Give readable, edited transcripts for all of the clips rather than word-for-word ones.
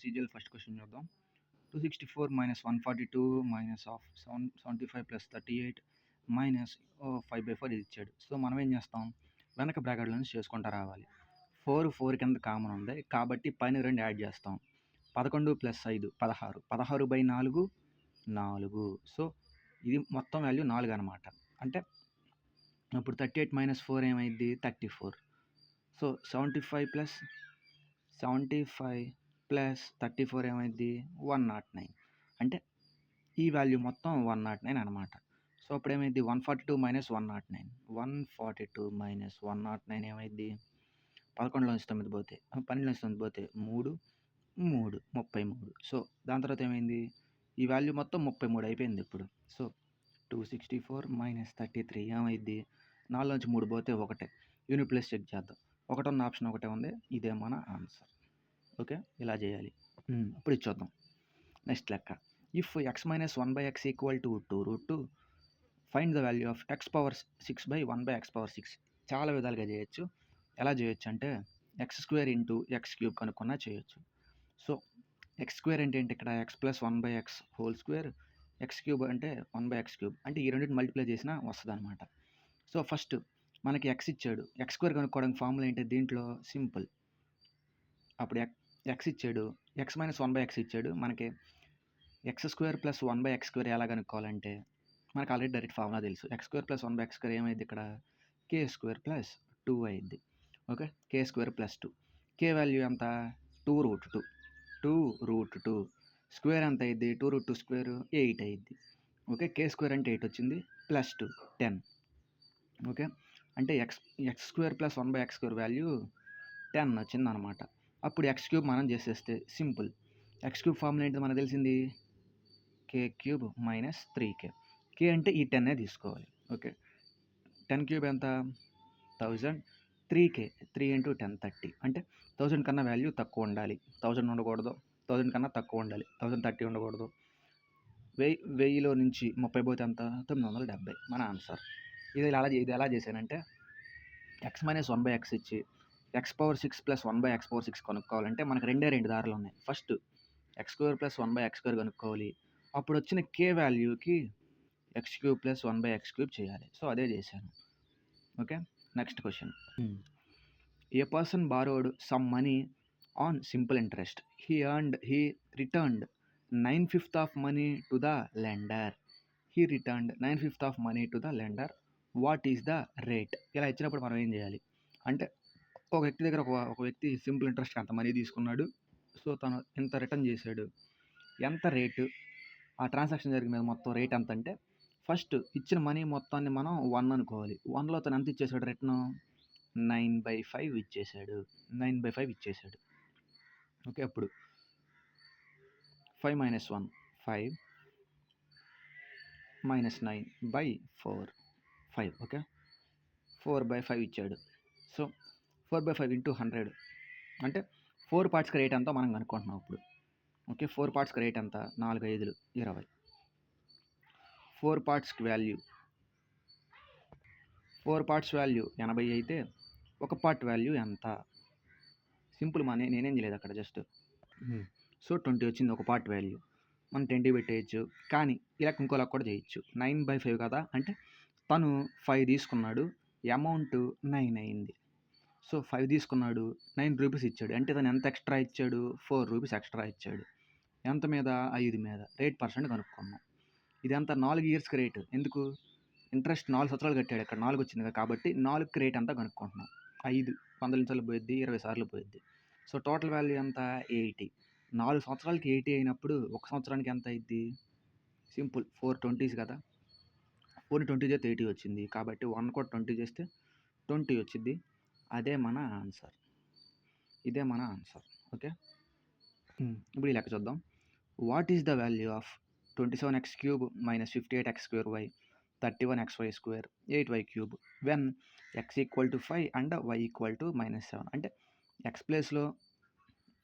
CGL first question చూద్దాం. 264 minus 142 minus of 75 plus 38 minus 5/4 ఇది ఇచ్చాడు. సో మనం ఏం చేస్తాం, వెనక బ్రాకెట్లో నుంచి చేసుకుంటా రావాలి. 4 కింద కామన్ ఉంది కాబట్టి పైన 2 యాడ్ చేస్తాం. 11 ప్లస్ 5 16, 16/4 4. సో ఇది మొత్తం వాల్యూ 4 అనమాట. అంటే ఇప్పుడు 38 మైనస్ 4 ఏమైంది 34. సో 75 ప్లస్ 34 ఏమైంది 109. అంటే ఈ వాల్యూ మొత్తం 109 అనమాట. సో అప్పుడు ఏమైంది 142 మైనస్ 109, 142 మైనస్ 109 ఏమైంది 11లోంచి 9 పోతే 12లోంచి 9 పోతే 3 33. సో దాని తర్వాత ఏమైంది ఈ వాల్యూ మొత్తం 33 అయిపోయింది ఇప్పుడు. సో 264 మైనస్ 33 ఏమైంది 4లోంచి 3 పోతే 1. యూనిట్ ప్లేస్ చెక్ చేద్దాం. 1 ఉన్న ఆప్షన్ ఒకటే ఉంది, ఇదే మన ఆన్సర్. ఓకే, ఇలా చేయాలి. ఇప్పుడు ఇది చూద్దాం. నెక్స్ట్ లెక్క, if x minus 1/x equal to 2√2 find the value of x power 6/1/x power 6. చాలా విధాలుగా చేయొచ్చు. ఎలా చేయొచ్చు అంటే x² ఇంటూ x³ కనుక్కున్నా చేయొచ్చు. సో x² అంటే ఏంటి, ఇక్కడ x plus 1/x whole square, x³ అంటే 1/x³ అంటే ఈ రెండింటిని మల్టిప్లై చేసినా వస్తుంది అనమాట. సో ఫస్ట్ మనకి x ఇచ్చాడు, x² కనుక్కోవడానికి ఫార్ములా ఏంటి దీంట్లో సింపుల్. అప్పుడు x ఇచ్చాడు, x మైనస్ 1/x ఇచ్చాడు, మనకి x² ప్లస్ 1/x² ఎలా కనుక్కోవాలంటే మనకు ఆల్రెడీ డైరెక్ట్ ఫార్ములా తెలుసు. x² ప్లస్ 1/x² ఏమైంది ఇక్కడ k² ప్లస్ 2 అయింది. Okay, k² plus 2, k value ఎంత 2√2 స్క్వేర్ ఎంత అయింది 2√2 స్క్వేర్ 8 అయింది. ఓకే, k² అంటే 8 వచ్చింది ప్లస్ 2 10. ఓకే, అంటే x² ప్లస్ 1/x² వాల్యూ 10 వచ్చింది అనమాట. అప్పుడు x³ మనం చేసేస్తే సింపుల్. x³ ఫార్ములా ఏంటి మనకు తెలిసింది k³ మైనస్ 3k. k అంటే ఈ 10 తీసుకోవాలి. ఓకే, 10³ ఎంత 1000, 3k 3 ఇంటూ 10 30. అంటే 1000 కన్నా వాల్యూ తక్కువ ఉండాలి, 1000 ఉండకూడదు, 1000 కన్నా తక్కువ ఉండాలి, 1030 ఉండకూడదు. 1000లో నుంచి 30 పోతే ఎంత 970 మన ఆన్సర్. ఇది ఎలా చేశానంటే x మైనస్ 1/x ఇచ్చి x power 6 plus 1/x power 6 కనుక్కోవాలంటే మనకు 2 దారులు ఉన్నాయి. ఫస్ట్ x² ప్లస్ 1/x² కనుక్కోవాలి, అప్పుడు వచ్చిన k వాల్యూకి x³ ప్లస్ 1/x³ చేయాలి. సో అదే చేశాను. Okay, next question. A person borrowed some money on simple interest. He returned 9/5 of money to the lender. What is the rate? ఇలా ఇచ్చినప్పుడు మనం ఏం చేయాలి అంటే ఒక వ్యక్తి దగ్గర ఒక వ్యక్తి సింపుల్ ఇంట్రెస్ట్ అంత మనీ తీసుకున్నాడు. సో తను ఎంత రిటర్న్ చేశాడు, ఎంత రేటు, ఆ ట్రాన్సాక్షన్ జరిగిన మీద మొత్తం రేట్ ఎంత అంటే ఫస్ట్ ఇచ్చిన మనీ మొత్తాన్ని మనం 1 అనుకోవాలి. 1లో తను ఎంత ఇచ్చేసాడు రిటర్న్ 9/5 ఇచ్చేసాడు. ఓకే, అప్పుడు 5 మైనస్ 1 5 మైనస్ 9/4 5. ఓకే, 4/5 ఇచ్చాడు. సో 4/5 ఇంటూ 100 అంటే 4 పార్ట్స్కి రేట్ ఎంతో మనం కనుక్కుంటున్నాం ఇప్పుడు. ఓకే, 4 పార్ట్స్కి రేట్ ఎంత 4 5 20. 4 పార్ట్స్కి వాల్యూ 4 పార్ట్స్ వాల్యూ 80 అయితే ఒక పార్ట్ వాల్యూ ఎంత? సింపుల్ మనీ, నేనేం చేయలేదు అక్కడ జస్ట్. సో 20 వచ్చింది ఒక పార్ట్ వాల్యూ. మనం 20 పెట్టేయచ్చు, కానీ ఇలా ఇంకోలా కూడా చేయొచ్చు. 9/5 కదా, అంటే తను 5 తీసుకున్నాడు, అమౌంట్ 9 అయింది. సో 5 తీసుకున్నాడు, 9 రూపీస్ ఇచ్చాడు, అంటే తను ఎంత ఎక్స్ట్రా ఇచ్చాడు 4 రూపీస్ ఎక్స్ట్రా ఇచ్చాడు. ఎంత మీద 5 మీద. రేట్ పర్సెంట్ కనుక్కున్నాం. ఇదంతా 4 ఇయర్స్కి రేటు. ఎందుకు ఇంట్రెస్ట్ 4 సంవత్సరాలు కట్టాడు, ఇక్కడ 4 వచ్చింది కాబట్టి 4కి రేట్ అంతా కనుక్కుంటున్నాం. 5 100 నిమిషాలు పోయిద్ది, 20 సార్లు పోయిద్ది. సో టోటల్ వాల్యూ ఎంత 80. 4 సంవత్సరాలకి 80 అయినప్పుడు 1 సంవత్సరానికి ఎంత అయింది సింపుల్ 4 20s కదా, 4 20 చేస్తే 80 వచ్చింది కాబట్టి 1 కూడా 20 చేస్తే 20 వచ్చింది. అదే మన ఆన్సర్, ఇదే మన ఆన్సర్. ఓకే, ఇప్పుడు ఈ లెక్క చూద్దాం. What is the value of 27x³ minus 58x² -31xy² 8y³ when x equal to 5 and y equal to -7. అంటే x ప్లేస్లో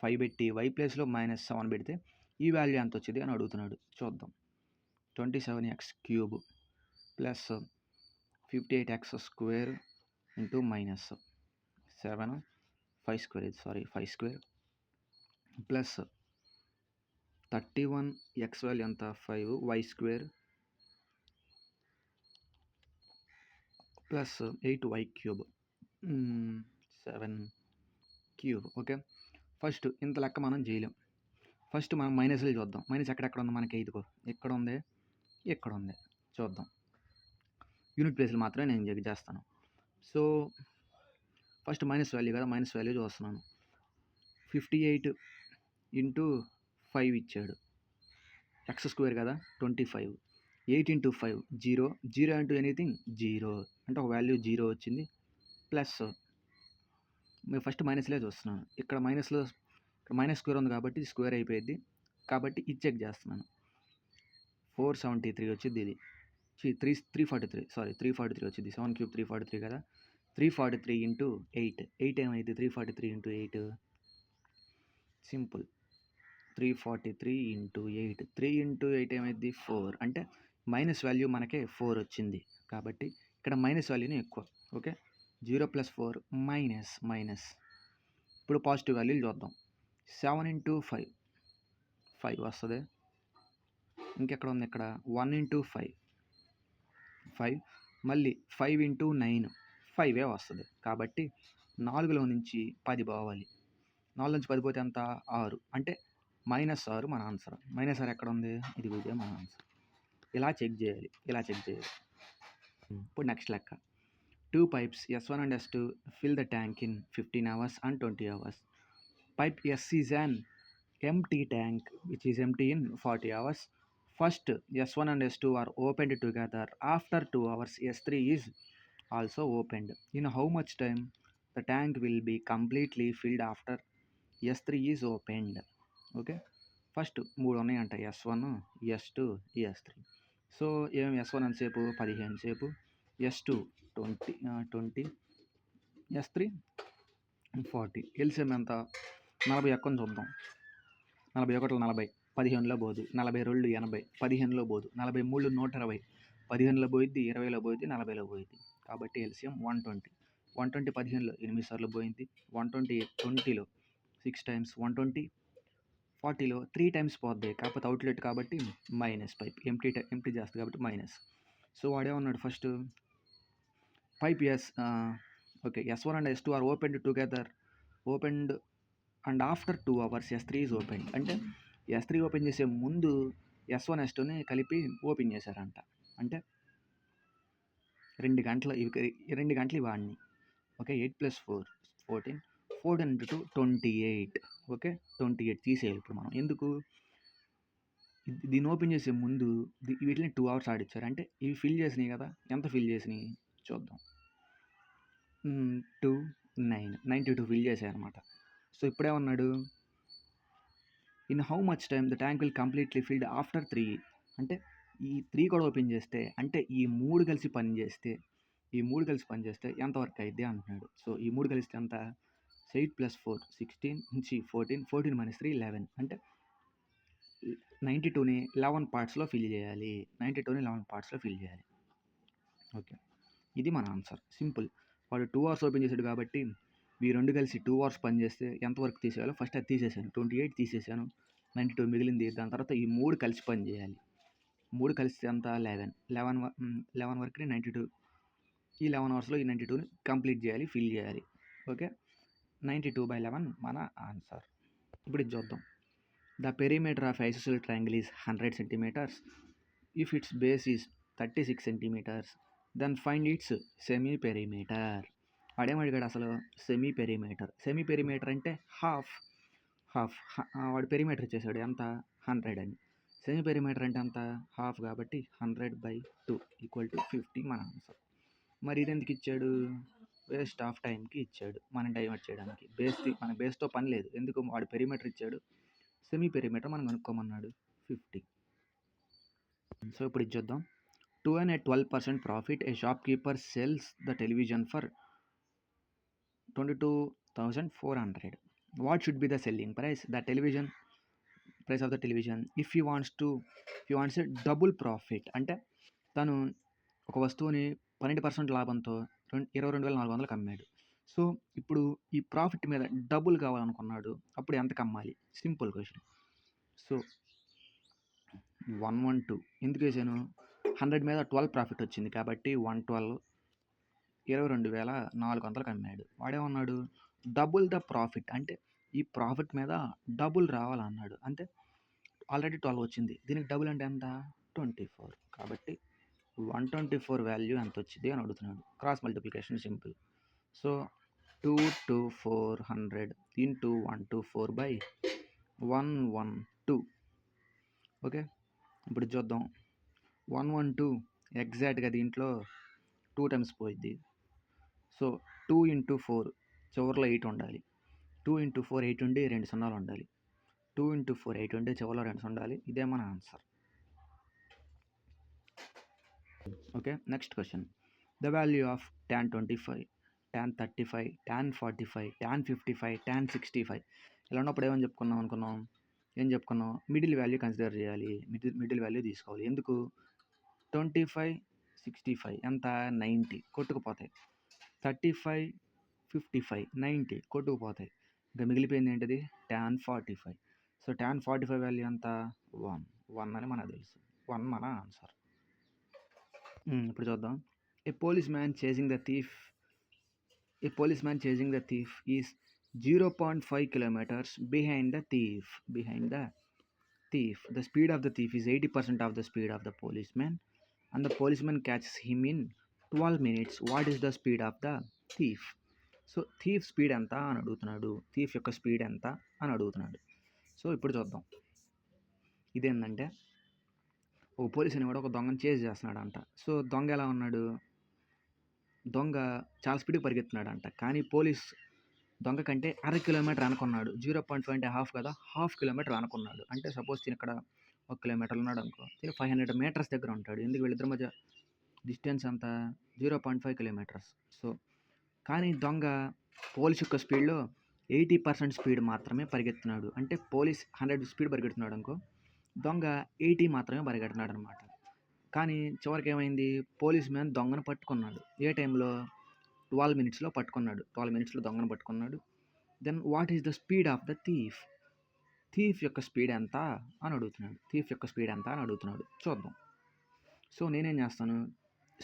5 పెట్టి y ప్లేస్లో -7 పెడితే ఈ వాల్యూ ఎంత వచ్చింది అని అడుగుతున్నాడు. చూద్దాం. 27x³ plus 58x² into -7 5² plus 31 X value ఎంత 5 Y square plus 8 Y cube 7 cube. Okay, first ఇంత లెక్క మనం చేయలేం. ఫస్ట్ మనం మైనస్లు చూద్దాం. మైనస్ ఎక్కడెక్కడ ఉంది మనకి? ఇదిగో ఇక్కడ ఉంది, ఇక్కడ ఉంది. చూద్దాం, యూనిట్ ప్లేస్లు మాత్రమే నేను చెక్ చేస్తాను. సో ఫస్ట్ మైనస్ వాల్యూ కదా, మైనస్ వాల్యూ చూస్తున్నాను. 58 ఇంటూ 5 ఇచ్చాడు, ఎక్స్ స్క్వేర్ కదా 25. 8 ఇంటూ 5 0, 0 ఇంటూ ఎనీథింగ్ 0 అంటే ఒక వాల్యూ 0 వచ్చింది. ప్లస్ మీరు ఫస్ట్ మైనస్లే చూస్తున్నాను. ఇక్కడ మైనస్లో మైనస్ స్క్వేర్ ఉంది కాబట్టి ఇది స్క్వేర్ అయిపోయింది, కాబట్టి ఇది చెక్ చేస్తున్నాను. 473 వచ్చింది ఇది. 343 సారీ 343 వచ్చింది. 7 క్యూబ్ 343 కదా. 343 ఇంటూ 8 ఏమైంది? 343 ఇంటూ 8 సింపుల్. 343 ఇంటూ 8 3 ఇంటూ 8 ఏమైంది? 4. అంటే మైనస్ వాల్యూ మనకే 4 వచ్చింది కాబట్టి ఇక్కడ మైనస్ వాల్యూని ఎక్కువ. Okay, 0 + 4 minus. ఇప్పుడు పాజిటివ్ వాల్యూలు చూద్దాం. 7 ఇంటూ 5 వస్తుంది. ఇంకెక్కడ ఉంది? ఇక్కడ 1 ఇంటూ 5 మళ్ళీ 5 ఇంటూ 9 5 వస్తుంది. కాబట్టి 4లో నుంచి 10 పోవాలి. 4 నుంచి 10 పోతే ఎంత? 6. అంటే -6 మన ఆన్సర్. -6 ఎక్కడ ఉంది? ఇది ఇదే మన ఆన్సర్. ఇలా చెక్ చేయాలి. ఇప్పుడు నెక్స్ట్ లెక్క. 2 pipes S1 and S2 fill the tank in 15 hours and 20 hours. Pipe S is an empty tank which is empty in 40 hours. First, S1 and S2 are opened together. After 2 hours, S3 is also opened. In how much time the tank will be completely filled after S3 is opened? Okay, first 3 ఉన్నాయంట, S1, S2, S3. So S1 ఎంతసేపు? 15 సేపు, S2 20, S3 40. LCM ఎంత? 41 చూద్దాం. 41 40, 15లో పోదు. 42 80, 15లో పోదు. 43 120, 15లో పోయిద్ది, 20లో పోయిద్ది, 40లో పోయిద్ది. కాబట్టి ఎల్సిఎం 120. 120 15లో 8 సార్లు పోయింది. 120 20లో 6 టైమ్స్. 120 40లో 3 టైమ్స్ పోద్ది. కాకపోతే అవుట్లెట్ కాబట్టి మైనస్. పైప్ ఎంప్టీ చేస్తుంది కాబట్టి మైనస్. సో వాడేమన్నాడు? First pipe okay, S1 and S2 are opened together. Opened and after 2 hours S3 is open. అంటే S3 ఓపెన్ చేసే ముందు S1 S2ని కలిపి ఓపెన్ చేశారంట. అంటే 2 గంటలు వాడిని. Okay, 8 + 4 14, 14 into 2 28. ఓకే, 28 తీసేయాలి ఇప్పుడు మనం. ఎందుకు? దీన్ని ఓపెన్ చేసే ముందు వీటిని 2 hours ఆడిచ్చారు. అంటే ఇవి ఫిల్ చేసినాయి కదా. ఎంత ఫిల్ చేసినాయి చూద్దాం. 2 9 92 ఫిల్ చేశాయి అనమాట. సో ఇప్పుడేమన్నాడు? In how much time the tank will completely filled after 3. అంటే ఈ 3 కూడా ఓపెన్ చేస్తే, అంటే ఈ 3 కలిసి పనిచేస్తే ఎంతవరకు అయింది అంటున్నాడు. సో ఈ 3 కలిస్తే ఎంత? 8 + 4 16 నుంచి 14, 14 - 3 11. అంటే 92ని 11 పార్ట్స్లో ఫిల్ చేయాలి. ఓకే, ఇది మన ఆన్సర్. సింపుల్. వాడు 2 hours ఓపెన్ చేశాడు కాబట్టి ఈ 2 కలిసి 2 hours పనిచేస్తే ఎంతవరకు తీసేయాలో ఫస్ట్ అది తీసేసాను. 28 తీసేసాను, 92 మిగిలింది. దాని తర్వాత ఈ 3 కలిసి పని చేయాలి. 3 కలిస్తే ఎంత? 11 వరకు 92. ఈ 11 hours ఈ 92ని కంప్లీట్ చేయాలి, ఫిల్ చేయాలి. ఓకే, 92/11 మన ఆన్సర్. ఇప్పుడు ఇది చూద్దాం. The perimeter of isosceles triangle is 100 centimeters. If its base is 36 centimeters, then find its semi perimeter. వాడేమడిగాడు అసలు? సెమీ పెరిమీటర్ అంటే హాఫ్. వాడు పెరిమీటర్ ఇచ్చేసాడు ఎంత? 100 అని. సెమీ పెరిమీటర్ అంటే ఎంత? హాఫ్ కాబట్టి 100/2 = 50 మన ఆన్సర్. మరి ఇది ఎందుకు ఇచ్చాడు? వేస్ట్ ఆఫ్ టైంకి ఇచ్చాడు, మనం డైవర్ట్ చేయడానికి. మన బేస్తో పని లేదు. ఎందుకు? వాడు పెరిమీటర్ ఇచ్చాడు, సెమీ పెరిమీటర్ మనం కనుక్కోమన్నాడు 50. సో ఇప్పుడు ఇది చూద్దాం. To earn a 12% profit, a shopkeeper sells the television for 22,400. What should be the selling price? The television price of the television. If he wants a double profit, అంటే తను ఒక వస్తువుని 12% లాభంతో 22,400కి అమ్మాడు. So ఇప్పుడు ఈ ప్రాఫిట్ మీద డబుల్ కావాలనుకున్నాడు. అప్పుడు ఎంతకు అమ్మాలి? Simple question. సో 112 ఎందుకు వేసాను? 100 మీద 12 ప్రాఫిట్ వచ్చింది కాబట్టి 112 22,400కి అమ్మాడు. వాడేమన్నాడు? డబుల్ ద ప్రాఫిట్, అంటే ఈ ప్రాఫిట్ మీద డబుల్ రావాలన్నాడు. అంటే ఆల్రెడీ 12 వచ్చింది, దీనికి డబుల్ అంటే ఎంత? 24. కాబట్టి 124 వాల్యూ ఎంత వచ్చింది అని అడుగుతున్నాడు. Cross multiplication simple. So 2 to 400 into 124 by 112. Okay, ఇప్పుడు చూద్దాం. 112 ఎగ్జాక్ట్గా దీంట్లో 2 టైమ్స్ పోయిద్ది. సో 2 into 4 చివరిలో 8 ఉండాలి. 2 into 4 8 ఉండి 2 సున్నాలు ఉండాలి. 2 into 4 8 ఉండి చివరిలో 2 ఉండాలి. ఇదే మన answer. Okay, next question. The value of tan 25, tan 35, tan 45, tan 55, tan 65 ఇలా ఉన్నప్పుడు ఏమని చెప్పుకున్నాం? మిడిల్ వాల్యూ కన్సిడర్ చేయాలి. మిడిల్ వాల్యూ తీసుకోవాలి. ఎందుకు? 25, 65 ఎంత? 90 కొట్టుకుపోతాయి. 35, 55, 90 కొట్టుకుపోతాయి. ఇంకా మిగిలిపోయింది ఏంటిది? tan 45. సో tan 45 వాల్యూ ఎంత? 1 అని మనకు తెలుసు. 1 మన ఆన్సర్. ఇప్పుడు చూద్దాం. A policeman chasing the thief is 0.5 kilometers behind the thief. The speed of the thief is 80% of the speed of the policeman, and the policeman catches him in 12 minutes. What is the speed of the thief? So thief speed ఎంత అని అడుగుతున్నాడు. Thief యొక్క speed ఎంత అని అడుగుతున్నాడు. So ఇప్పుడు చూద్దాం. ఇదేంటంటే ఒక పోలీస్ అని కూడా ఒక దొంగను చేజ్ చేస్తున్నాడంట. సో దొంగ ఎలా ఉన్నాడు? దొంగ చాలా స్పీడ్గా పరిగెత్తున్నాడంట. కానీ పోలీస్ దొంగ కంటే 1/2 కిలోమీటర్ అనుకున్నాడు. 0.5 అంటే హాఫ్ కదా, 1/2 కిలోమీటర్ అనుకున్నాడు. అంటే సపోజ్ తిని ఇక్కడ 1 కిలోమీటర్ ఉన్నాడు అనుకో, తిని 500 మీటర్స్ దగ్గర ఉంటాడు. ఎందుకు? వీళ్ళిద్దరి మధ్య డిస్టెన్స్ అంత 0.5 kilometers. సో కానీ దొంగ పోలీస్ యొక్క స్పీడ్లో 80% స్పీడ్ మాత్రమే పరిగెత్తున్నాడు. అంటే పోలీస్ 100 స్పీడ్ పరిగెడుతున్నాడు అనుకో, దొంగ 80 మాత్రమే పరిగెడుతున్నాడు అనమాట. కానీ చివరికి ఏమైంది? పోలీస్ మ్యాన్ దొంగను పట్టుకున్నాడు. ఏ టైంలో? 12 minutesలో పట్టుకున్నాడు. 12 minutesలో దొంగను పట్టుకున్నాడు. Then what is the speed of the thief? Thief యొక్క స్పీడ్ ఎంత అని అడుగుతున్నాడు. చూద్దాం. సో నేనేం చేస్తాను?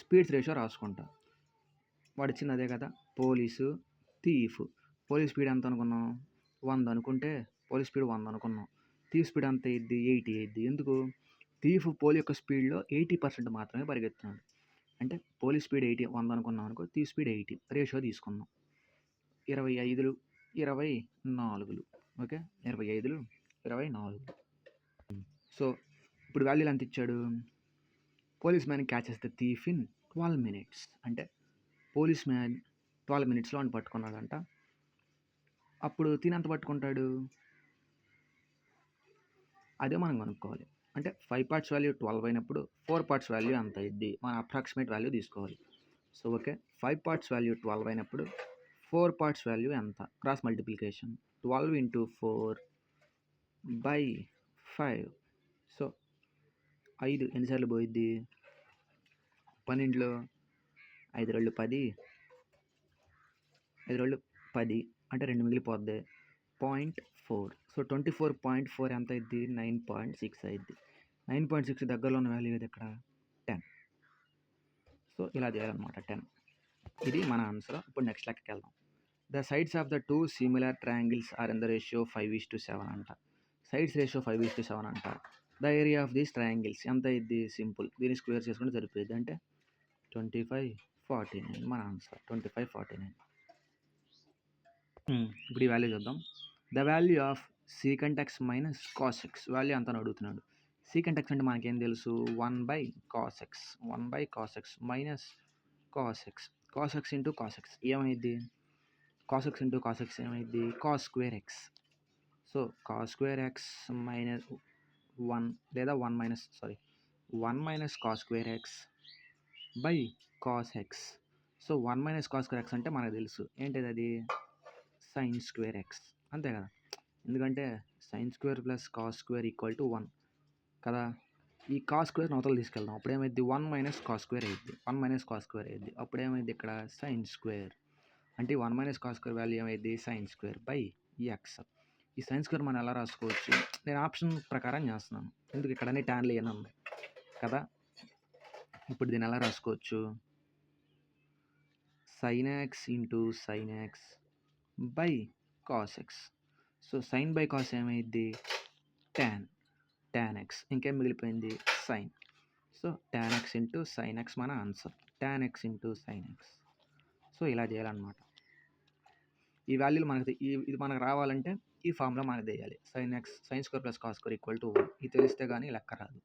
స్పీడ్స్ రేషియో రాసుకుంటా. వాడు ఇచ్చింది అదే కదా, పోలీసు థీఫ్. పోలీస్ స్పీడ్ ఎంత అనుకున్నాం? 100 అనుకుంటే పోలీస్ స్పీడ్ 100 అనుకున్నాం. థీఫ్ స్పీడ్ ఎంత అయ్యిద్ది? 80 అయ్యిద్ది. ఎందుకు? థీఫ్ పోలీస్ యొక్క స్పీడ్లో 80% మాత్రమే పరిగెత్తున్నాడు. అంటే పోలీస్ స్పీడ్ 100 అనుకున్నాం అనుకో, థీఫ్ స్పీడ్ 80. రేషియో తీసుకుందాం. 25, 24. ఓకే, 25, 24. సో ఇప్పుడు వాల్యూలు ఎంత ఇచ్చాడు? Police man catches the thief in 12 minutes. అంటే పోలీస్ మ్యాన్ 12 minutesలో అని పట్టుకున్నాడంట. అప్పుడు తినంత పట్టుకుంటాడు? అదే మనం కనుక్కోవాలి. అంటే 5 parts వాల్యూ 12 అయినప్పుడు 4 parts వాల్యూ ఎంత అయ్యిద్ది? మన అప్రాక్సిమేట్ వాల్యూ తీసుకోవాలి. సో ఓకే, 5 parts వాల్యూ 12 అయినప్పుడు 4 parts వాల్యూ ఎంత? Cross multiplication. 12 into 4 by 5. So 5 ఎన్నిసార్లు పోయిద్ది? 12లో 5 2 10, 5 2 10 అంటే 2 మిగిలిపోద్ది. 0.4. సో 24.4 ఎంత అయింది? 9.6 అయింది. 9.6 దగ్గరలో ఉన్న వాల్యూ ఏది? ఇక్కడ 10. సో ఇలా చేయాలన్నమాట. 10. ఇది మన ఆన్సర్. ఇప్పుడు నెక్స్ట్ లెక్కకి వెళ్దాం. The sides of the 2 similar triangles are in the ratio 5:7 అంట. సైడ్స్ రేషియో 5:7 అంట. The area of these triangles ఎంత అయింది? సింపుల్, దీన్ని స్క్వేర్ చేసుకుంటే సరిపోయింది. అంటే 25, 49 మన ఆన్సర్. 25, 49. ఇప్పుడు ఈ వాల్యూ చూద్దాం. The value of secant X minus cos X value అంత అడుగుతున్నాడు. సీకంట్ ఎక్స్ అంటే మనకేం తెలుసు? 1/cos x. 1/cos x minus cos x. Cos x into cos x ఏమైంది? Cos x into cos x ఏమైంది? Cos square x. So cos square x minus 1 లేదా 1 minus cos square x by cos x. So 1 minus cos square x అంటే మనకు తెలుసు ఏంటిది? అది sine square X, అంతే కదా. ఎందుకంటే sine square plus cos square equal to 1 కదా. ఈ కాస్ స్క్వేర్ నవతలు తీసుకెళ్దాం. అప్పుడేమైంది? 1 మైనస్ కాస్ స్క్వేర్ అయ్యింది. 1 మైనస్ కాస్ స్క్వేర్ అయ్యింది. అప్పుడేమైంది? ఇక్కడ సైన్ స్క్వేర్. అంటే 1 మైనస్ కాస్ స్క్వేర్ వాల్యూ ఏమైంది? Sine square by X. ఈ సైన్ స్క్వేర్ మనం ఎలా రాసుకోవచ్చు? నేను ఆప్షన్ ప్రకారం చేస్తున్నాను. ఎందుకు ఇక్కడ అన్ని ట్యాన్లు ఇవన్నీ ఉన్నాయి కదా! ఇప్పుడు దీన్ని ఎలా రాసుకోవచ్చు? Sine x into sine x by cos x. So sine by cos ఏమైద్ది? tan x. ఇంకేం మిగిలిపోయింది? Sine. So tan x into sine x మన answer. tan x into sine x. So ఇలా చేయాలన్నమాట. ఈ వాల్యూలు మనకి ఇది మనకు రావాలంటే ఈ ఫార్ములా మనకు తెలియాలి. Sign x sine square plus cos square equal to 1. ఇది తెలిస్తే కానీ లెక్క రాదు.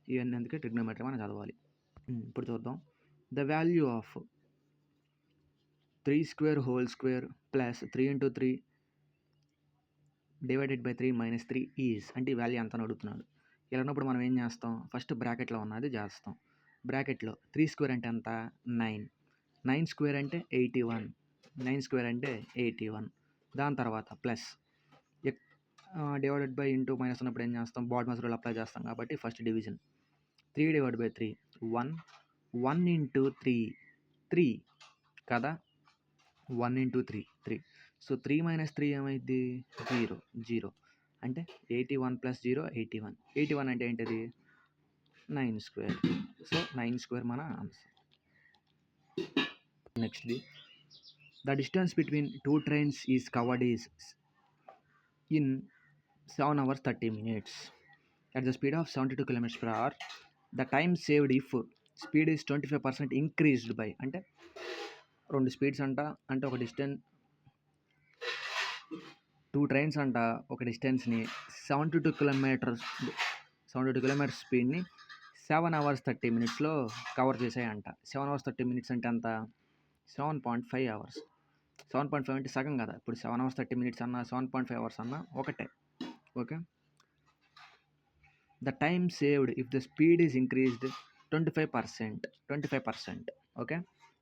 ఇవన్నీ అందుకే ట్రిగ్నోమెట్రీ మనం చదవాలి. ఇప్పుడు చూద్దాం. The value of 3 square whole square plus 3 into 3 divided by 3 minus 3 is అంటే ఈ వాల్యూ ఎంత అని అడుగుతున్నాడు. ఇలా ఉన్నప్పుడు మనం ఏం చేస్తాం? ఫస్ట్ బ్రాకెట్లో ఉన్నది చేస్తాం. బ్రాకెట్లో 3 స్క్వేర్ అంటే ఎంత? 9. 9 స్క్వేర్ అంటే 81. 9 స్క్వేర్ అంటే 81. దాని తర్వాత plus divided by into minus ఉన్నప్పుడు ఏం చేస్తాం? బాడ్ రూల్ అప్లై చేస్తాం కాబట్టి first division. 3 divide by 3 1. 1 into 3 3 కదా! 1 ఇంటూ 3 3. సో 3 మైనస్ 3 ఏమైంది? 0 0. అంటే 81 ప్లస్ 0 81. 81 అంటే ఏంటిది? 9 స్క్వేర్. సో 9 స్క్వేర్ మన ఆన్సర్. నెక్స్ట్ది the distance between 2 trains is covered is in 7 hours 30 minutes at the speed of 72 kilometers per hour. The time saved if speed is 25% increased by అంటే 2 speeds అంట. అంటే ఒక distance 2 trains అంట ఒక డిస్టెన్స్ని 72 kilometres స్పీడ్ని 7 hours 30 minutesలో cover చేసాయంట. 7 hours 30 minutes అంటే ఎంత? 7.5 hours. 7.5 అంటే సగం కదా. ఇప్పుడు 7 hours 30 minutes అన్నా 7.5 hours అన్నా ఒకటే. Okay. The time saved if the speed is increased 25%. Okay.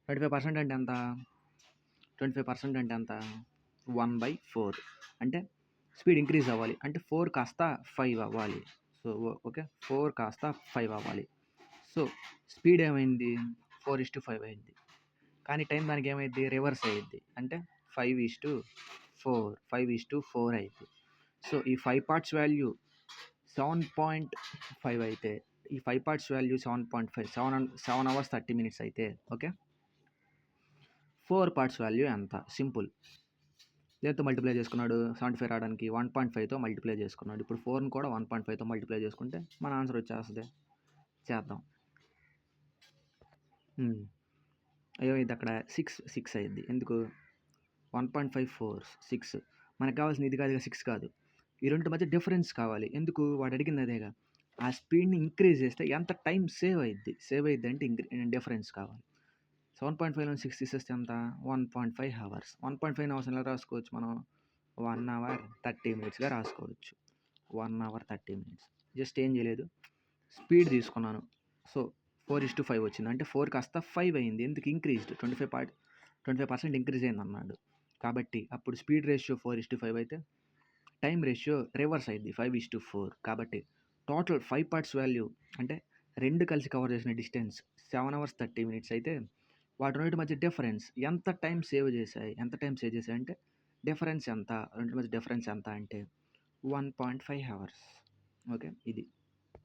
25% అంటే ఎంత? 25% అంటే ఎంత? 1/4. అంటే స్పీడ్ ఇంక్రీజ్ అవ్వాలి అంటే 4 కాస్త 5 అవ్వాలి. సో ఓకే 4 కాస్త 5 అవ్వాలి. సో స్పీడ్ ఏమైంది? 4:5 అయింది. కానీ టైం దానికి ఏమైంది? రివర్స్ అయ్యిద్ది. అంటే 5:4 అయింది. సో ఈ 5 పార్ట్స్ వాల్యూ 7.5 అయితే ఈ 5 పార్ట్స్ వాల్యూ 7.5 7 hours 30 minutes అయితే ఓకే 4 పార్ట్స్ వాల్యూ ఎంత? సింపుల్. దేంతో మల్టిప్లై చేసుకున్నాడు? 75 రావడానికి 1.5తో మల్టిప్లై చేసుకున్నాడు. ఇప్పుడు 4ని కూడా 1.5తో మల్టిప్లై చేసుకుంటే మన ఆన్సర్ వచ్చేస్తుంది. చేద్దాం. అయ్యో ఇది అక్కడ 6 అయింది. ఎందుకు? 1.5 4 6. మనకు కావాల్సింది ఇది కాదుగా, 6 కాదు. ఈ రెండు మధ్య డిఫరెన్స్ కావాలి. ఎందుకు? వాడు అడిగింది అదేగా. ఆ స్పీడ్ని ఇంక్రీజ్ చేస్తే ఎంత టైం సేవ్ అయ్యిద్ది అంటే డిఫరెన్స్ కావాలి. 7.5లో 6 తీసేస్తే ఎంత? 1.5 hours. 1.5 hours ఎలా రాసుకోవచ్చు మనం? 1 hour 30 minutesగా రాసుకోవచ్చు. 1 hour 30 minutes. జస్ట్ ఏం చేయలేదు, స్పీడ్ తీసుకున్నాను. సో 4:5 వచ్చింది. అంటే 4 కాస్త 5 అయింది. ఎందుకు? ఇంక్రీజ్డ్ 25% ఇంక్రీజ్ అయింది అన్నాడు. కాబట్టి అప్పుడు స్పీడ్ రేషియో 4:5 అయితే టైం రేషియో రివర్స్ అయింది 5:4. కాబట్టి టోటల్ 5 పార్ట్స్ వాల్యూ అంటే రెండు కలిసి కవర్ చేసిన డిస్టెన్స్ 7 hours 30 minutes అయితే వాటి రెండింటి మధ్య డిఫరెన్స్ ఎంత టైం సేవ్ చేశాయి అంటే డిఫరెన్స్ ఎంత? రెండింటి మధ్య డిఫరెన్స్ ఎంత అంటే 1.5 hours. ఓకే. ఇది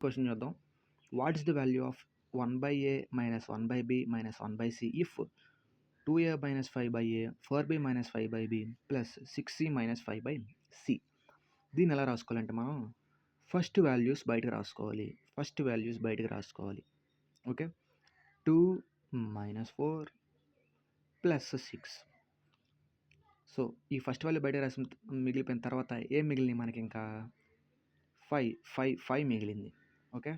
క్వశ్చన్ చూద్దాం. What is the value of 1/a minus 1/b minus 1/c if 2a minus 5/a 4b minus 5/b plus 6c minus 5/c. దీన్ని ఎలా రాసుకోవాలంటే మనం ఫస్ట్ వాల్యూస్ బయటకు రాసుకోవాలి. ఓకే. 2 minus 4 plus 6. సో ఈ ఫస్ట్ వాల్యూ బయట రాసిన మిగిలిపోయిన తర్వాత ఏం మిగిలింది మనకి? ఇంకా 5 మిగిలింది. ఓకే.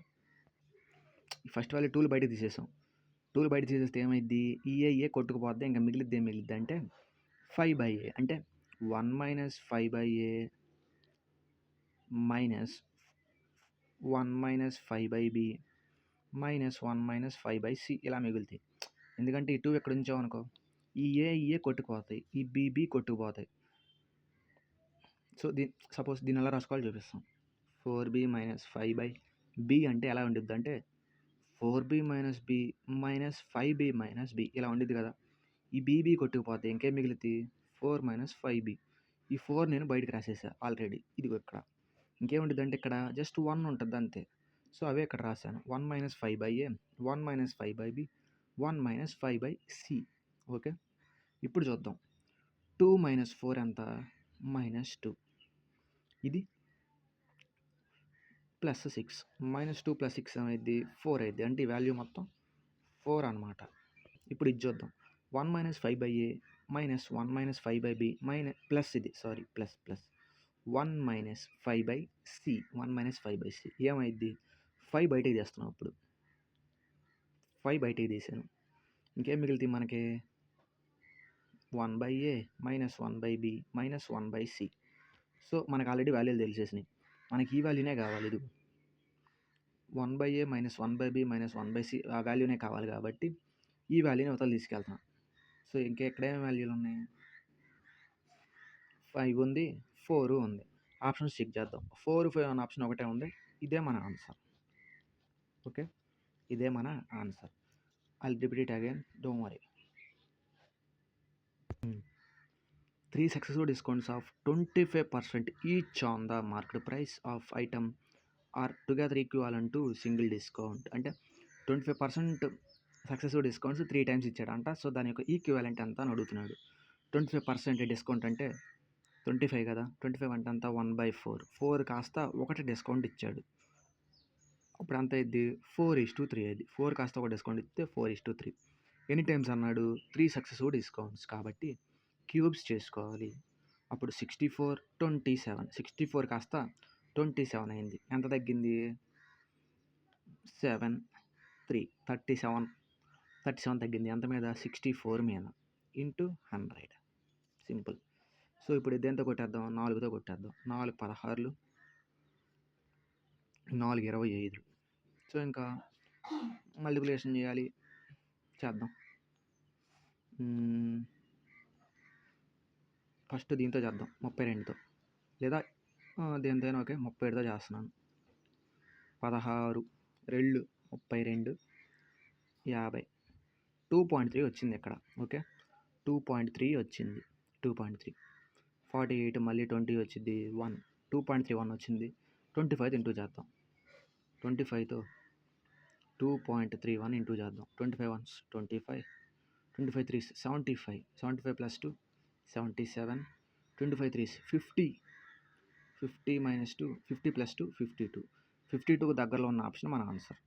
ఫస్ట్ వాల్యూ 2లు బయట తీసేసాం. 2లు బయట తీసేస్తే ఏమైద్ది? ఏ కొట్టుకుపోద్ది. ఇంకా మిగిలిద్ది ఏం మిగిలిద్ది అంటే 5/a. అంటే 1 minus 5/a minus 1 minus 5/b minus 1 minus 5/c ఇలా మిగులుతాయి. ఎందుకంటే ఈ 2 ఎక్కడ ఉంచామనుకో ఈ ఏ కొట్టుకుపోతాయి, ఈ బి కొట్టుకుపోతాయి. సో సపోజ్ దీన్ని ఎలా రాసుకోవాలో చూపిస్తాం. 4b మైనస్ 5/b అంటే ఎలా ఉండిద్ది అంటే 4b minus b minus 5b minus b ఇలా ఉండిద్ది కదా. ఈ బీబీ కొట్టుకుపోతాయి. ఇంకేం మిగులుతాయి? 4 మైనస్ 5b. ఈ 4 నేను బయటికి రాసేసా ఆల్రెడీ. ఇదిగో ఇక్కడ. ఇంకేముంటదంటే ఇక్కడ జస్ట్ 1 ఉంటది అంతే. సో, అవే ఇక్కడ రాశాను. 1 - 5/a, 1 - 5/b, 1 - 5/c. ఓకే. ఇప్పుడు చూద్దాం. 2 - 4 ఎంత? -2. ఇది +6. -2 + 6 ఏమైద్ది? 4 అయిద్ది. అంటే ఈ వాల్యూ మొత్తం 4 అనమాట. ఇప్పుడు ఇది చూద్దాం. 1 - 5/a -1 - 5/b ప్లస్ ఇది సారీ ప్లస్ 1 - 5/c 1 - 5/c ఏమైద్ది? 5 బయటికి తీస్తున్నాం ఇప్పుడు. 5 బయటికి తీసాను. ఇంకేం మిగులుతాయి మనకి? 1/a -1/b -1/c. సో, మనకు ఆల్రెడీ వాల్యూలు తెలిసేసినాయి. మనకి ఈ వాల్యూనే కావాలి. ఇది 1/a -1/b -1/c ఆ వాల్యూనే కావాలి కాబట్టి ఈ వాల్యూని అవతల తీసుకెళ్తున్నాం. సో, ఇంకెక్కడేం వాల్యూలు ఉన్నాయి? 5 ఉంది, 4 ఉంది. ఆప్షన్స్ చెక్ చేద్దాం. 4, 5 అనే ఆప్షన్ ఒకటే ఉంది. ఇదే మన ఆన్సర్. ఓకే. ఇదే మన answer. I'll repeat it again. Don't worry. 3 successive discounts of 25% each on the market price of item are together equivalent to single discount. అంటే 25% సక్సెసివ్ డిస్కౌంట్స్ 3 టైమ్స్ ఇచ్చాడంట. సో, దాని యొక్క ఈక్వివాలెంట్ ఎంత అని అడుగుతున్నాడు. 25% డిస్కౌంట్ అంటే 25 కదా. 25 అంటే అంత 1/4. 4 కాస్త 1 డిస్కౌంట్ ఇచ్చాడు. అప్పుడు ఎంత అయింది? 4:3 అయింది. 4 కాస్త 1 డిస్కౌంట్ ఇస్తే 4:3. ఎన్ని టైమ్స్ అన్నాడు? 3 సక్సెసివ్ డిస్కౌంట్స్ కాబట్టి క్యూబ్స్ చేసుకోవాలి. అప్పుడు 64, 27. 64 కాస్త 27 అయింది. ఎంత తగ్గింది? 7, 3, 37 తగ్గింది. ఎంత మీద? 64 మీద ఇంటూ 100. సింపుల్. సో, ఇప్పుడు దేంతో కొట్టేద్దాం? 4తో కొట్టేద్దాం. 4 16, 4 25. సో, ఇంకా మల్టిప్లికేషన్ చేయాలి. చేద్దాం. ఫస్ట్ దీంతో చేద్దాం 32తో, లేదా దేనితోనైనా ఓకే. 37తో చేస్తున్నాను. 16 2 32 50. 2.3 వచ్చింది ఇక్కడ. ఓకే. 2.3 వచ్చింది. 2.3 48 మళ్ళీ 20 వచ్చింది 1. 2.31 వచ్చింది. 25 ఇంటూ చేద్దాం. 25తో 2.31 ఇంటూ చేద్దాం. 25 1s 25, 25 3s 75, 75 + 2 77, 25 3s 50, 50 - 2 50 + 2 52. 52కు దగ్గరలో ఉన్న ఆప్షన్ మన ఆన్సర్.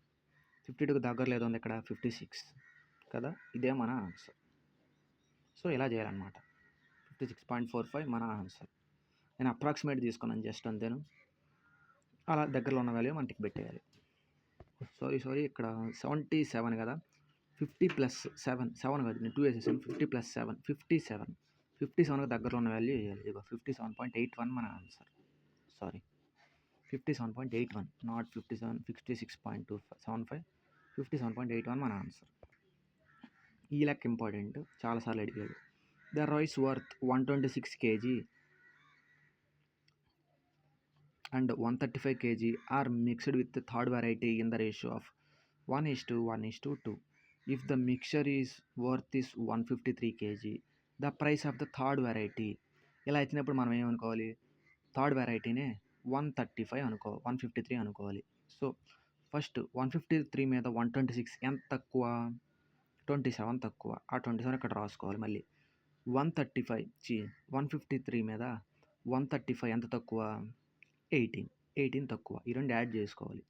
52కు దగ్గరలో ఏదో ఉంది ఇక్కడ 56 కదా. ఇదే మన ఆన్సర్. సో, ఇలా చేయాలన్నమాట. 56.45 మన ఆన్సర్. నేను అప్రాక్సిమేట్ తీసుకున్నాను జస్ట్ అంతేను. అలా దగ్గరలో ఉన్న వాల్యూ మనం టిక్ పెట్టేయాలి. సారీ ఇక్కడ 77 కదా. 50 + 7 7 కాదు, నేను 2 వేసేసాను. 50 + 7 57. 57కి దగ్గరలో ఉన్న వాల్యూ వేయాలి. ఇదిగో 57.81 మన ఆన్సర్. సారీ 57.81 నాట్ 57, 66.275, 57.81 మన ఆన్సర్. ఈ లెక్క ఇంపార్టెంట్, చాలాసార్లు అడిగాడు. The rice worth 126 kg and 135 kg are mixed with the third variety in the ratio of 1:1:2. If the mixture is worth is 153 kg, the price of the third variety. ఇలా ఇచ్చినప్పుడు మనం ఏమనుకోవాలి? Third వెరైటీనే 135 అనుకో 153 అనుకోవాలి. So, first 153 మీద 126 ఎంత తక్కువ? 27 తక్కువ. ఆ 27 ఇక్కడ రాసుకోవాలి. మళ్ళీ 153 మీద 135 ఎంత తక్కువ? 18 తక్కువ. ఈ రెండు యాడ్ చేసుకోవాలి.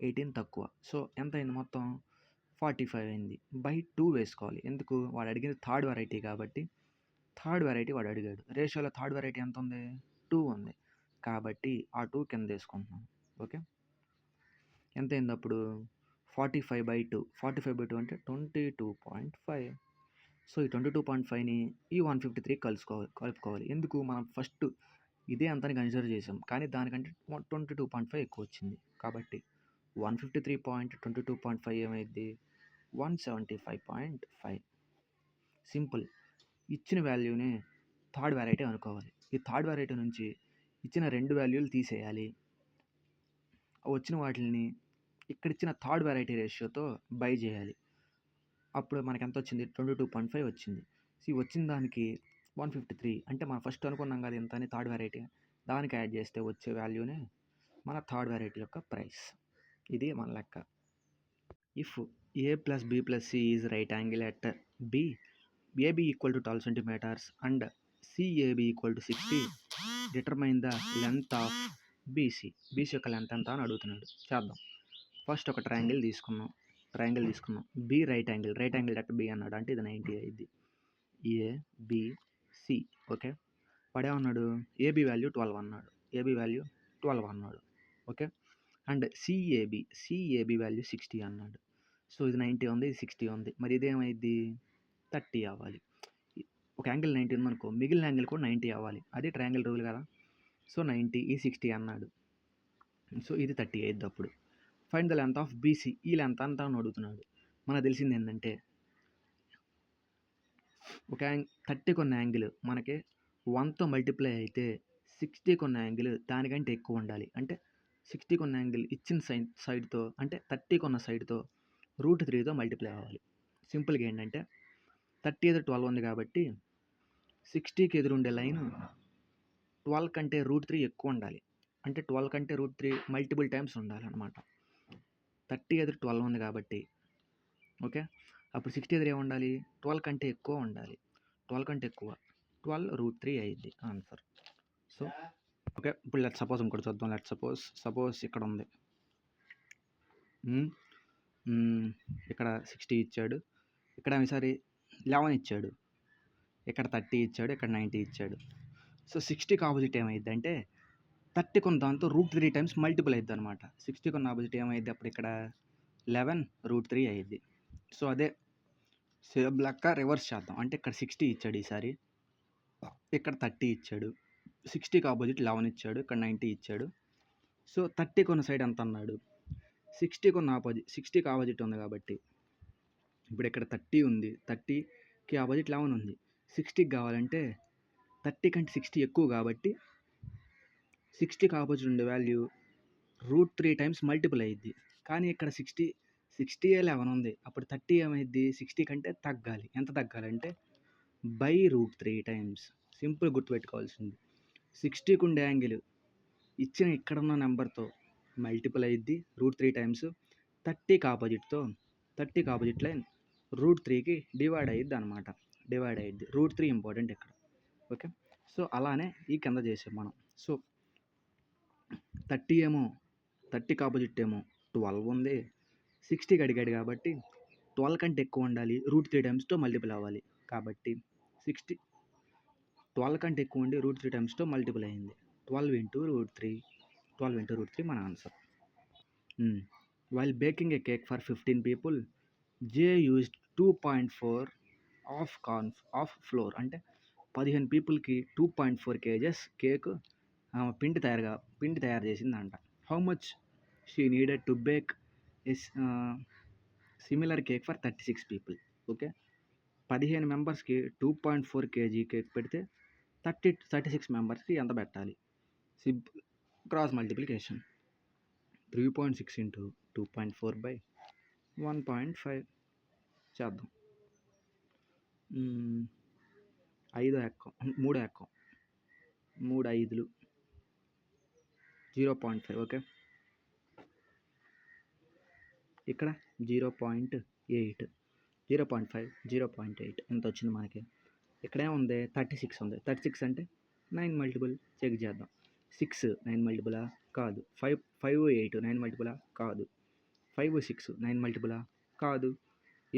18 తక్కువ. సో, ఎంత అయింది మొత్తం? 45 అయింది. బై 2 వేసుకోవాలి. ఎందుకు? వాడు అడిగింది థర్డ్ వెరైటీ కాబట్టి థర్డ్ వెరైటీ వాడు అడిగాడు. రేషియోలో థర్డ్ వెరైటీ ఎంత ఉంది? 2 ఉంది. కాబట్టి ఆ 2 కింద వేసుకుంటున్నాను. ఓకే. ఎంత అయింది అప్పుడు? 45/2. 45/2 అంటే 22.5. సో, ఈ 22.5ని ఈ 153 కలుపుకోవాలి. ఎందుకు? మనం ఫస్ట్ ఇదే అంతని కన్సిడర్ చేసాం, కానీ దానికంటే 22.5 ఎక్కువ వచ్చింది. కాబట్టి 153.22.5 ఏమైంది? 175.5. సింపుల్. ఇచ్చిన వాల్యూని థర్డ్ వెరైటీ అనుకోవాలి. ఈ థర్డ్ వెరైటీ నుంచి ఇచ్చిన 2 వాల్యూలు తీసేయాలి. వచ్చిన వాటిని ఇక్కడ ఇచ్చిన థర్డ్ వెరైటీ రేషియోతో బై చేయాలి. అప్పుడు మనకి ఎంత వచ్చింది? 22.5 వచ్చింది. ఈ వచ్చిన దానికి 153 అంటే మనం ఫస్ట్ అనుకున్నాం కదా ఇంత అని థర్డ్ వెరైటీ, దానికి యాడ్ చేస్తే వచ్చే వాల్యూనే మన థర్డ్ వెరైటీ యొక్క ప్రైస్. ఇది మన లెక్క. If A plus B plus C is right angle at B, AB equal to 12 centimetres and CAB equal to 60, determine the length of BC. BC యొక్క length ఎంత అని అడుగుతున్నాడు. చేద్దాం. ఫస్ట్ ఒక ట్రయాంగిల్ తీసుకున్నాం. B right angle at B అన్నాడు, అంటే ఇది 90 అయింది. ఏబిసి. ఓకే, వాడేమన్నాడు, ఏబి వాల్యూ 12 అన్నాడు. ఓకే, అండ్ సిఏబి వాల్యూ 60 అన్నాడు. సో ఇది 90 ఉంది, ఇది 60 ఉంది. మరి ఇదేమైంది, 30 అవ్వాలి. ఒక యాంగిల్ 90 ఉందనుకో, మిగిలిన యాంగిల్ కూడా 90 అవ్వాలి. అది ట్రయాంగిల్ రూల్ కదా. సో 90, ఈ 60 అన్నాడు. సో ఇది 30 అయ్యిద్ది. అప్పుడు find the length of BC. ఈ లెంత్ అంతా అని అడుగుతున్నాడు. మనకు తెలిసింది ఏంటంటే, ఒక 30 కొన్న యాంగిల్ మనకి 1తో మల్టిప్లై అయితే 60 కొన్న యాంగిల్ దానికంటే ఎక్కువ ఉండాలి. అంటే 60 కొన్న యాంగిల్ ఇచ్చిన సైడ్తో, అంటే 30 కొన్న సైడ్తో √3తో మల్టిప్లై అవ్వాలి. సింపుల్గా ఏంటంటే 30 ఎదురు 12 ఉంది కాబట్టి 60కి ఎదురుండే లైన్ 12 కంటే √3 ఎక్కువ ఉండాలి. అంటే 12 కంటే √3 మల్టిపుల్ టైమ్స్ ఉండాలన్నమాట. 30 ఎదురు 12 ఉంది కాబట్టి, ఓకే, అప్పుడు 60 ఎదురు ఏముండాలి, 12 కంటే ఎక్కువ ఉండాలి. 12 కంటే ఎక్కువ 12√3 అయ్యింది ఆన్సర్. సో ఓకే, ఇప్పుడు లెట్ సపోజ్ ఇంకోటి చూద్దాం. లెట్ సపోజ్ ఇక్కడ ఉంది, ఇక్కడ 60 ఇచ్చాడు, ఇక్కడ ఈసారి 11 ఇచ్చాడు, ఇక్కడ 30 ఇచ్చాడు, ఇక్కడ 90 ఇచ్చాడు. సో 60కి ఆపోజిట్ ఏమైంది అంటే 30 కొన్న దాంతో √3 టైమ్స్ మల్టిపుల్ అయ్యిద్ది అనమాట. 60 కొన్న ఆపోజిట్ ఏమైంది అప్పుడు, ఇక్కడ 11√3 అయ్యిద్ది. సో అదే సేమ్ లెక్క రివర్స్ చేద్దాం. అంటే ఇక్కడ 60 ఇచ్చాడు, ఈసారి ఇక్కడ 30 ఇచ్చాడు, 60కి ఆపోజిట్ 11 ఇచ్చాడు, ఇక్కడ 90 ఇచ్చాడు. సో 30 కొన్న సైడ్ ఎంత అన్నాడు, 60కి ఆపోజిట్ ఉంది కాబట్టి ఇప్పుడు ఇక్కడ 30 ఉంది, 30కి ఆపోజిట్ 11 ఉంది. 60కి కావాలంటే 30 కంటే 60 ఎక్కువ కాబట్టి 60కి ఆపోజిట్ ఉండే వాల్యూ √3 టైమ్స్ మల్టిపుల్ అయ్యిద్ది. కానీ ఇక్కడ 60 11 ఉంది, అప్పుడు 30 ఏమైద్ది, 60 కంటే తగ్గాలి. ఎంత తగ్గాలంటే బై √3 టైమ్స్. సింపుల్ గుర్తుపెట్టుకోవాల్సింది, 60కి ఉండే యాంగిల్ ఇచ్చిన ఇక్కడున్న నెంబర్తో మల్టిపుల్ అయ్యిద్ది √3 టైమ్స్. 30కి ఆపోజిట్ లైన్ √3కి డివైడ్ అయ్యిద్ది అనమాట. √3 ఇంపార్టెంట్ ఇక్కడ. ఓకే, సో అలానే ఈ కింద చేసాం మనం. సో 30కి ఆపోజిట్ ఏమో 12 ఉంది, 60కి అడిగాడు కాబట్టి 12 కంటే ఎక్కువ ఉండాలి, √3 టైమ్స్తో మల్టిపుల్ అవ్వాలి. కాబట్టి 12 కంటే ఎక్కువ ఉండి √3 టైమ్స్తో మల్టిపుల్ అయ్యింది. 12 ఇంటూ √3 మన answer. While baking a cake for 15 people, J used 2.4 of flour. అంటే 15 పీపుల్కి 2.4 kgs కేక్ పిండి తయారు చేసిందంట. How much she needed to bake similar cake for 36 people. Okay, 15 మెంబర్స్కి 2.4 kg కేక్ పెడితే 36 మెంబర్స్కి ఎంత పెట్టాలి. Simple cross multiplication. 3.6 into 2.4 by 1.5 చేద్దాం. 3 ఎక్కం 3 5లు 0.5. ఓకే, ఇక్కడ 0.8, 0.5, 0.8 ఎంత వచ్చింది మనకి. ఇక్కడేముంది, 36 ఉంది. 36 అంటే 9 మల్టిపుల్ చెక్ చేద్దాం. 6 9 మల్టిపులా కాదు, 5 8 9 మల్టిపులా కాదు, 5 6 9 మల్టిపులా కాదు,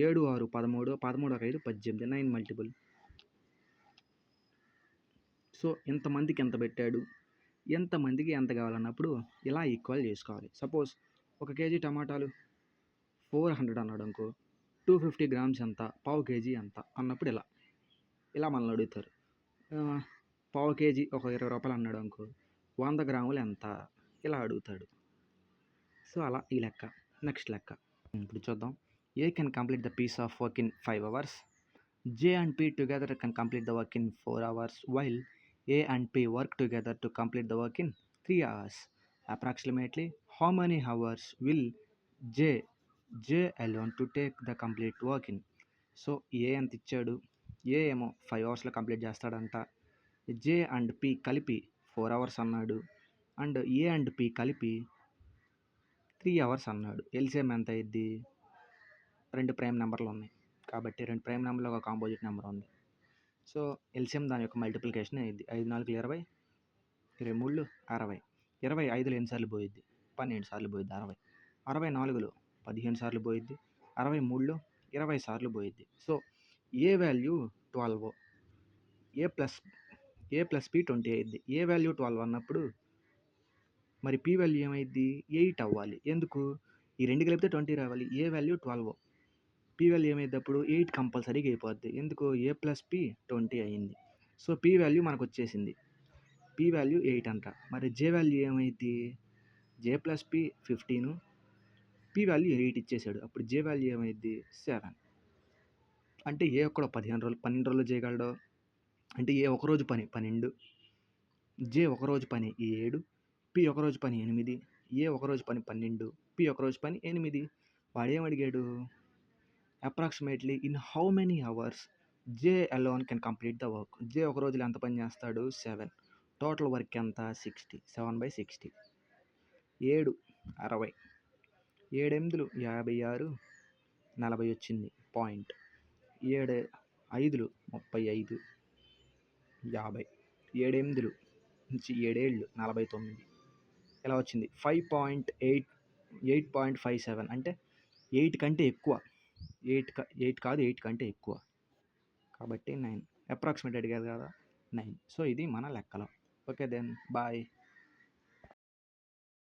7 6 13, 13 5 18 9 మల్టిపుల్. సో ఎంతమందికి ఎంత పెట్టాడు, ఎంతమందికి ఎంత కావాలన్నప్పుడు ఇలా ఈక్వల్ చేసుకోవాలి. సపోజ్ 1 kg టమాటాలు 400 అన్నాడు అనుకో, 250 grams ఎంత, పావు కేజీ ఎంత అన్నప్పుడు ఇలా మనల్ని అడుగుతారు. పావు కేజీ ఒక 20 రూపాయలు అన్నాడు అనుకో, 100 గ్రాములు ఎంత, ఇలా అడుగుతాడు. సో అలా ఈ లెక్క. నెక్స్ట్ లెక్క ఇప్పుడు చూద్దాం. A can complete the piece of work in 5 hours. J and P together can complete the work in 4 hours, while A and P work together to complete the work in 3 hours. Approximately how many hours will J alone to take the complete work in. So A ఎంత ఇచ్చాడు, ఏ ఏమో 5 అవర్స్‌లో complete చేస్తాడంట. జే and P కలిపి 4 hours అన్నాడు. And A and P కలిపి 3 hours అన్నాడు. LCM ఎంత అయ్యిద్ది? 2 ప్రైమ్ నెంబర్లు ఉన్నాయి. కాబట్టి 2 ప్రైమ్ నెంబర్‌లో ఒక కాంపోజిట్ నెంబర్ ఉంది. సో, ఎల్‌సిఎం దాని యొక్క మల్టిప్లికేషన్ అయ్యిద్ది. 5 4 20, 23 60. 25లో ఎన్ని సార్లు పోయిద్ది? 12 సార్లు పోయిద్ది 60. 64లో 15 సార్లు పోయిద్ది. 63లో 20 సార్లు పోయిద్ది. సో, ఏ వాల్యూ 12 ఏ ప్లస్ పి 20 అయ్యిద్ది. ఏ వాల్యూ 12 అన్నప్పుడు మరి పి వాల్యూ ఏమైద్ది? 8 అవ్వాలి. ఎందుకు? ఈ 2 కలిపితే 20 రావాలి. ఏ వాల్యూ 12 పి వాల్యూ ఏమైద్ది అప్పుడు? 8 కంపల్సరీగా అయిపోద్ది. ఎందుకు? ఏ ప్లస్ పి 20 అయింది. సో, పి వాల్యూ మనకు వచ్చేసింది. పి వాల్యూ 8 అంట. మరి జే వాల్యూ ఏమైద్ది? జే ప్లస్ పి 15, పి వాల్యూ 8 ఇచ్చేసాడు. అప్పుడు జే వాల్యూ ఏమైద్ది? 7. అంటే ఏ ఒక్కడో 12 రోజులు చేయగలడు. అంటే ఏ ఒక రోజు పని 12, జే ఒక రోజు పని 7, పి ఒక రోజు పని 8, ఏ ఒక రోజు పని 12, పి ఒక రోజు పని 8. వాడేం అడిగాడు? Approximately in how many hours J alone can complete the work. J ఒక రోజులో ఎంత పని చేస్తాడు? 7. టోటల్ వర్క్ ఎంత? 60. 7/60. 7 60. 7 8 56, 40 వచ్చింది పాయింట్. 7 5 35, 50. 7 8 నుంచి 7 7 49. ఇలా వచ్చింది 8.57. అంటే 8 కంటే ఎక్కువ. 8 కాదు 8 కంటే ఎక్కువ. కాబట్టి 9. అప్రాక్సిమేట్ అడిగారు కదా 9. సో, ఇది మన లెక్కలో. Okay then bye.